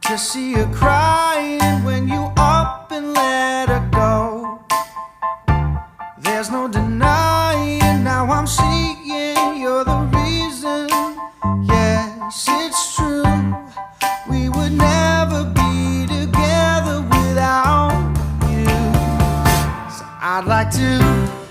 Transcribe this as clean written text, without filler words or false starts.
to see her crying when you up and let her go. There's no denying, now I'm seeing you're the reason. Yes, it's true, we would never be together without you. So I'd like to